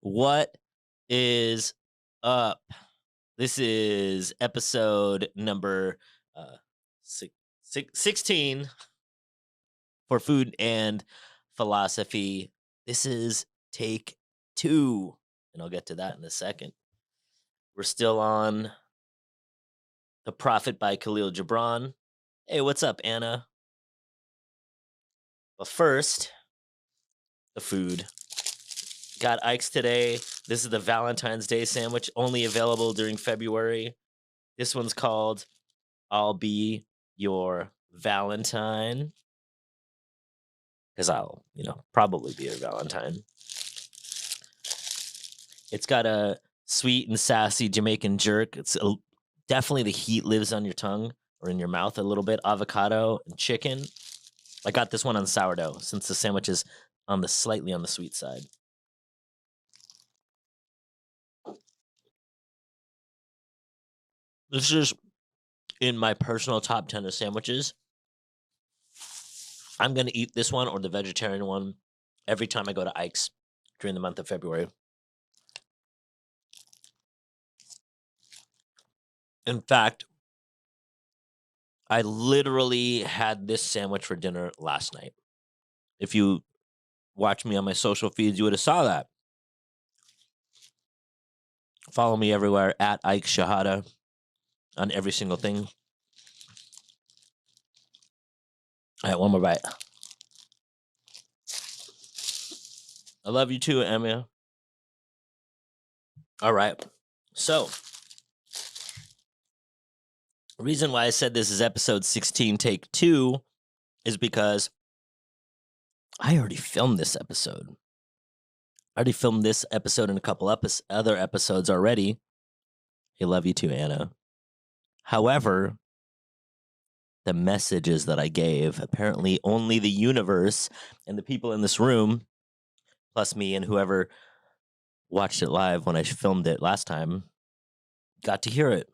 What is up? This is episode number uh, 16 for food and philosophy. This is take two, and I'll get to that in a second. We're still on The Prophet by Khalil Gibran. Hey, what's up, Anna? But first, the food. Got Ike's today. This is the Valentine's Day sandwich, only available during February. This one's called I'll Be Your Valentine. Because I'll, probably be your Valentine. It's got a sweet and sassy Jamaican jerk. Definitely the heat lives on your tongue or in your mouth a little bit. Avocado and chicken. I got this one on sourdough since the sandwich is slightly on the sweet side. This is in my personal top 10 of sandwiches. I'm going to eat this one or the vegetarian one every time I go to Ike's during the month of February. In fact, I literally had this sandwich for dinner last night. If you watch me on my social feeds, you would have saw that. Follow me everywhere at Ike Shehadeh on every single thing. All right, one more bite. I love you too, Emma. All right. So, the reason why I said this is episode 16, take 2, is because I already filmed this episode. I already filmed this episode and a couple other episodes already. I love you too, Anna. However, the messages that I gave, apparently only the universe and the people in this room, plus me and whoever watched it live when I filmed it last time, got to hear it.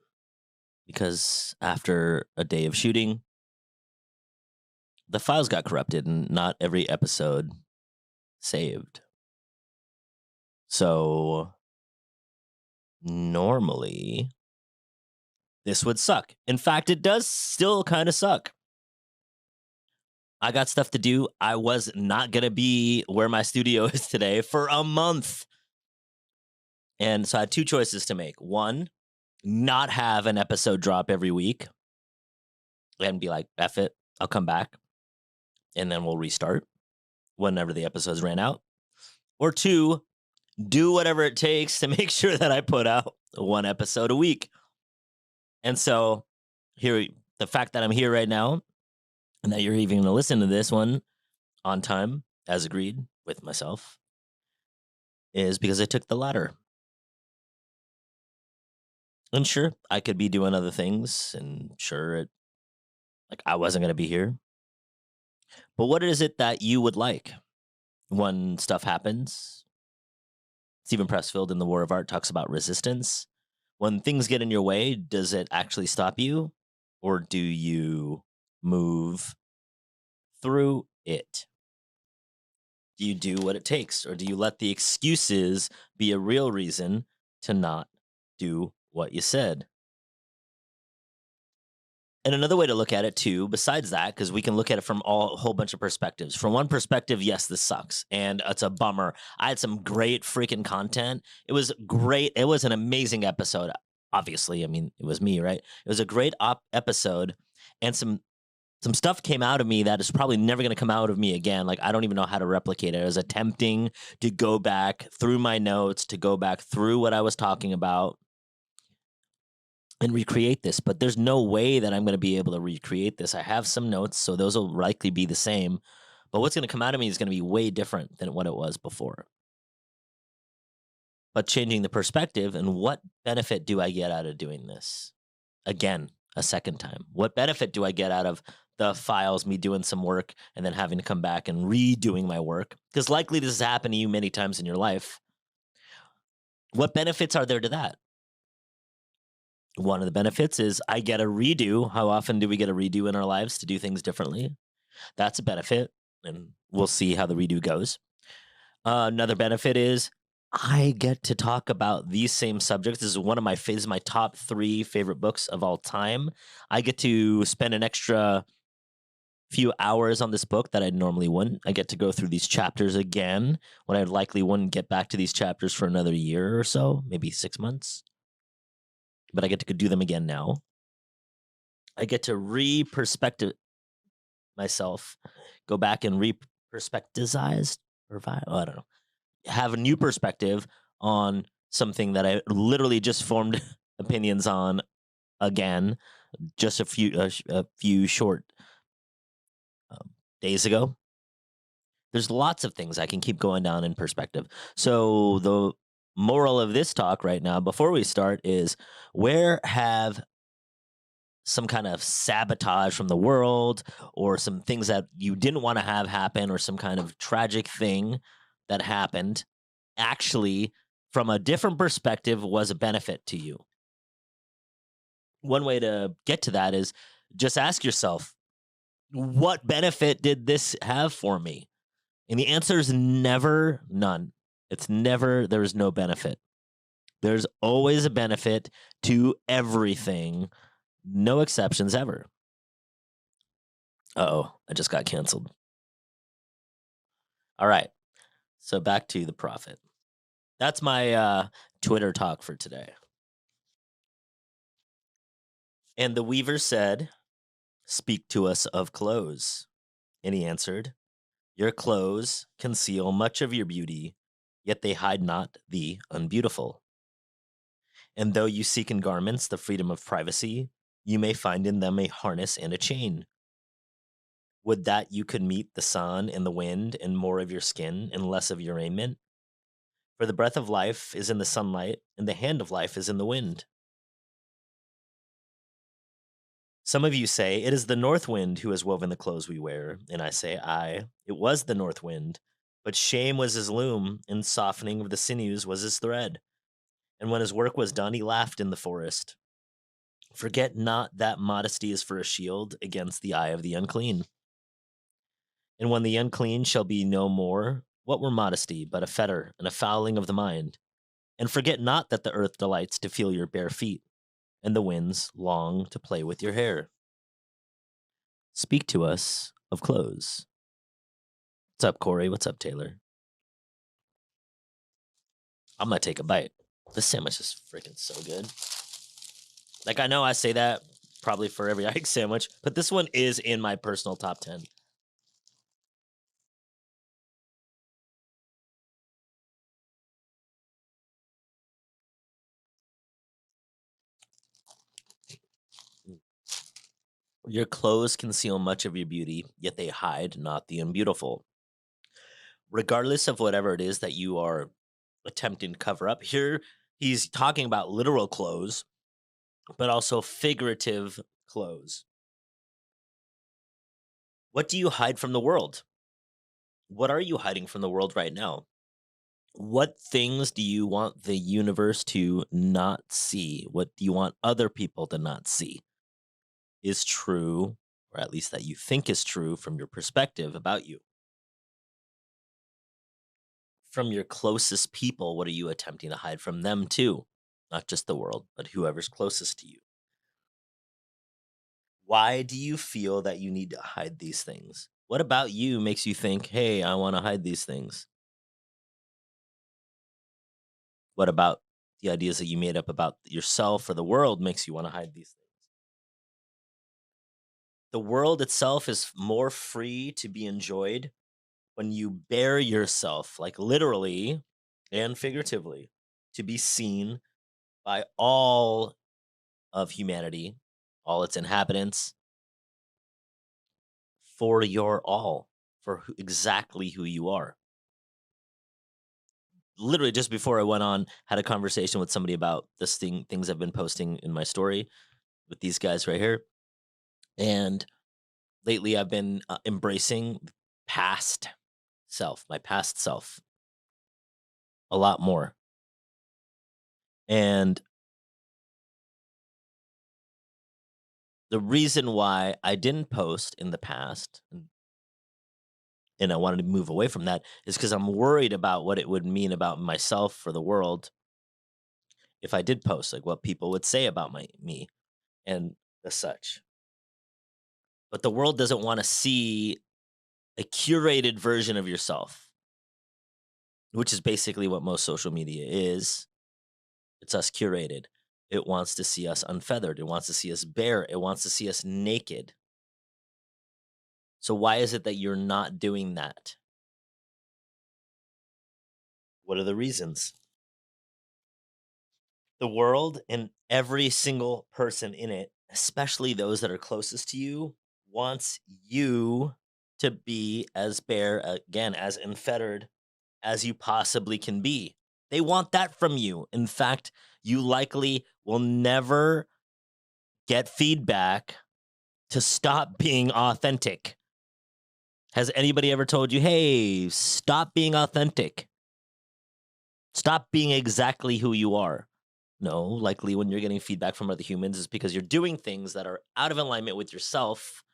Because after a day of shooting, the files got corrupted and not every episode saved. So normally this would suck. In fact, it does still kind of suck. I got stuff to do. I was not going to be where my studio is today for a month. And so I had two choices to make. One, not have an episode drop every week and be like, F it, I'll come back. And then we'll restart whenever the episodes ran out. Or two, do whatever it takes to make sure that I put out one episode a week. And so here, the fact that I'm here right now and that you're even going to listen to this one on time, as agreed with myself, is because I took the latter. And sure, I could be doing other things, and sure, I wasn't going to be here. But what is it that you would like when stuff happens? Stephen Pressfield in The War of Art talks about resistance. When things get in your way, does it actually stop you? Or do you move through it? Do you do what it takes? Or do you let the excuses be a real reason to not do what you said? And another way to look at it too, besides that, because we can look at it from a whole bunch of perspectives. From one perspective, yes, this sucks, and it's a bummer. I had some great freaking content. It was great. It was an amazing episode. Obviously, I mean, it was me, right? It was a great episode, and some stuff came out of me that is probably never going to come out of me again. Like, I don't even know how to replicate it. I was attempting to go back through my notes, to go back through what I was talking about and recreate this, but there's no way that I'm going to be able to recreate this. I have some notes, so those will likely be the same, but what's going to come out of me is going to be way different than what it was before. But changing the perspective, and what benefit do I get out of doing this? Again, a second time. What benefit do I get out of the files, me doing some work, and then having to come back and redoing my work? Because likely this has happened to you many times in your life. What benefits are there to that? One of the benefits is I get a redo. How often do we get a redo in our lives to do things differently? That's a benefit, and we'll see how the redo goes. Another benefit is I get to talk about these same subjects. This is one of this is my top 3 favorite books of all time. I get to spend an extra few hours on this book that I normally wouldn't. I get to go through these chapters again when I likely wouldn't get back to these chapters for another year or so, maybe 6 months. But I get to do them again now. I get to re-perspective myself, go back and re-perspectivize, I don't know, have a new perspective on something that I literally just formed opinions on again just a few short days ago. There's lots of things I can keep going down in perspective. So the moral of this talk right now, before we start, is where have some kind of sabotage from the world or some things that you didn't want to have happen or some kind of tragic thing that happened actually from a different perspective was a benefit to you. One way to get to that is just ask yourself, what benefit did this have for me? And the answer is never none. It's never, there's no benefit. There's always a benefit to everything, no exceptions ever. Uh-oh, I just got canceled. All right. So back to the prophet. That's my Twitter talk for today. And the weaver said, "Speak to us of clothes." And he answered, "Your clothes conceal much of your beauty, yet they hide not the unbeautiful. And though you seek in garments the freedom of privacy, you may find in them a harness and a chain. Would that you could meet the sun and the wind, and more of your skin and less of your raiment? For the breath of life is in the sunlight, and the hand of life is in the wind. Some of you say, it is the north wind who has woven the clothes we wear. And I say, aye, it was the north wind. But shame was his loom, and softening of the sinews was his thread. And when his work was done, he laughed in the forest. Forget not that modesty is for a shield against the eye of the unclean. And when the unclean shall be no more, what were modesty but a fetter and a fouling of the mind? And forget not that the earth delights to feel your bare feet, and the winds long to play with your hair. Speak to us of clothes. What's up, Corey? What's up, Taylor? I'm gonna take a bite. This sandwich is freaking so good. Like, I know I say that probably for every Ike sandwich, but this one is in my personal top 10. Your clothes conceal much of your beauty, yet they hide not the unbeautiful. Regardless of whatever it is that you are attempting to cover up, here he's talking about literal clothes, but also figurative clothes. What do you hide from the world? What are you hiding from the world right now? What things do you want the universe to not see? What do you want other people to not see? Is true, or at least that you think is true from your perspective about you. From your closest people, what are you attempting to hide from them too? Not just the world, but whoever's closest to you. Why do you feel that you need to hide these things? What about you makes you think, hey, I want to hide these things? What about the ideas that you made up about yourself or the world makes you want to hide these things? The world itself is more free to be enjoyed when you bare yourself, like literally and figuratively, to be seen by all of humanity, all its inhabitants, for your all, for exactly who you are. Literally, just before I went on, had a conversation with somebody about things I've been posting in my story with these guys right here. And lately, I've been embracing past my past self, a lot more. And the reason why I didn't post in the past and I wanted to move away from that is because I'm worried about what it would mean about myself for the world if I did post, like what people would say about me and the such. But the world doesn't want to see a curated version of yourself, which is basically what most social media is. It's us curated. It wants to see us unfeathered. It wants to see us bare. It wants to see us naked. So why is it that you're not doing that? What are the reasons? The world and every single person in it, especially those that are closest to you, wants you to be as bare, again, as unfettered as you possibly can be. They want that from you. In fact, you likely will never get feedback to stop being authentic. Has anybody ever told you, hey, stop being authentic? Stop being exactly who you are? No, likely when you're getting feedback from other humans is because you're doing things that are out of alignment with yourself,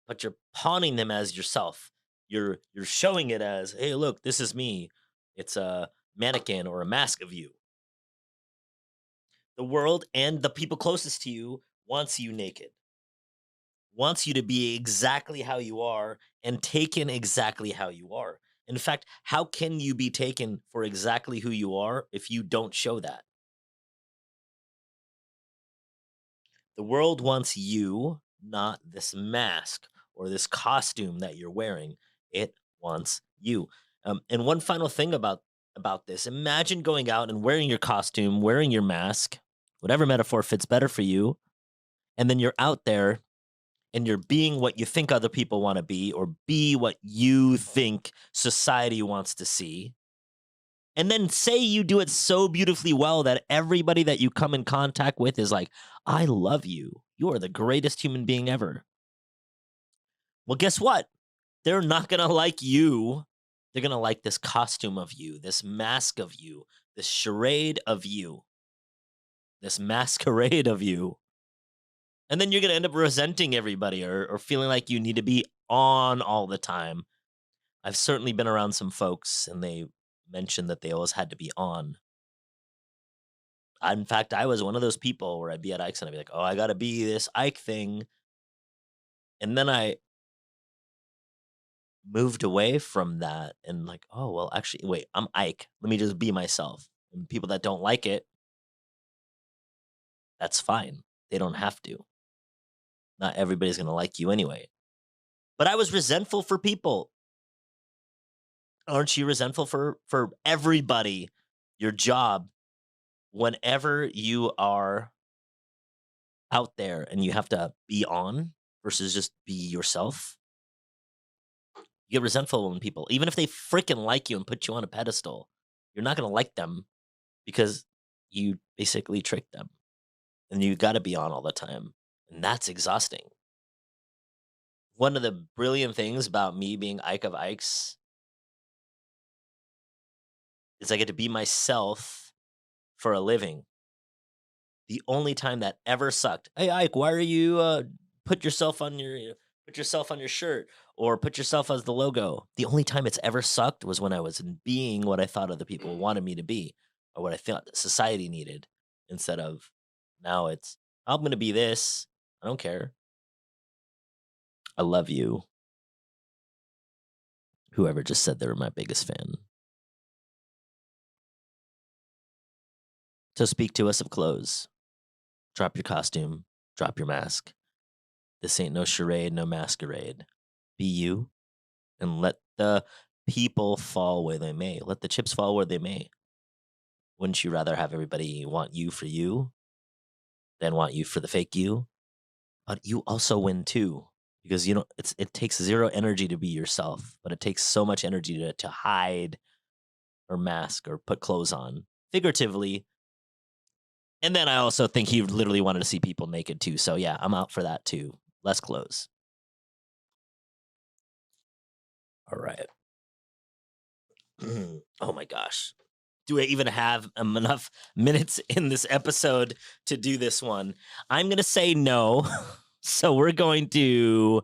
but you're pawning them as yourself. You're showing it as, hey, look, this is me. It's a mannequin or a mask of you. The world and the people closest to you wants you naked, wants you to be exactly how you are and taken exactly how you are. In fact, how can you be taken for exactly who you are if you don't show that? The world wants you, not this mask or this costume that you're wearing. It wants you. And one final thing about this: imagine going out and wearing your costume, wearing your mask, whatever metaphor fits better for you, and then you're out there and you're being what you think other people want to be, or be what you think society wants to see. And then say you do it so beautifully well that everybody that you come in contact with is like, I love you. You are the greatest human being ever. Well, guess what? They're not going to like you. They're going to like this costume of you, this mask of you, this charade of you, this masquerade of you. And then you're going to end up resenting everybody, or feeling like you need to be on all the time. I've certainly been around some folks and they mentioned that they always had to be on. In fact, I was one of those people where I'd be at Ike's and I'd be like, "Oh, I gotta be this Ike thing," and then I moved away from that and like, "Oh, well, actually, wait, I'm Ike. Let me just be myself." And people that don't like it, that's fine. They don't have to. Not everybody's gonna like you anyway. But I was resentful for people. Aren't you resentful for everybody? Your job, whenever you are out there and you have to be on versus just be yourself. You get resentful when people, even if they freaking like you and put you on a pedestal, you're not going to like them because you basically tricked them. And you got to be on all the time. And that's exhausting. One of the brilliant things about me being Ike of Ikes is I get to be myself for a living. The only time that ever sucked. Hey Ike, why are you put yourself on your put yourself on your shirt or put yourself as the logo? The only time it's ever sucked was when I was being what I thought other people wanted me to be, or what I thought society needed, instead of now it's I'm going to be this. I don't care. I love you. Whoever just said they were my biggest fan. So speak to us of clothes. Drop your costume, drop your mask. This ain't no charade, no masquerade. Be you and let the people fall where they may. Let the chips fall where they may. Wouldn't you rather have everybody want you for you than want you for the fake you? But you also win too, because you know it takes zero energy to be yourself, but it takes so much energy to hide or mask or put clothes on, figuratively. And then I also think he literally wanted to see people naked too. So yeah, I'm out for that too. Less clothes. All right. Oh my gosh. Do I even have enough minutes in this episode to do this one? I'm going to say no. So we're going to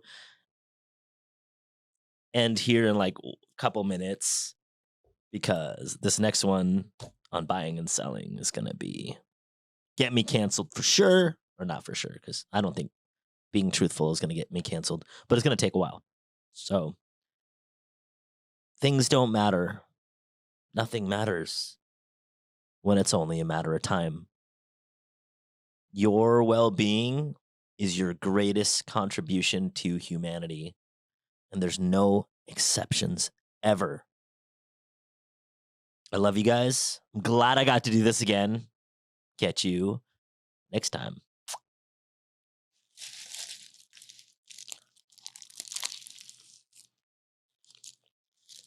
end here in like a couple minutes because this next one on buying and selling is gonna be get me canceled for sure, or not for sure, because I don't think being truthful is gonna get me canceled, but it's gonna take a while. So things don't matter. Nothing matters when it's only a matter of time. Your well being is your greatest contribution to humanity, and there's no exceptions ever. I love you guys. I'm glad I got to do this again. Catch you next time.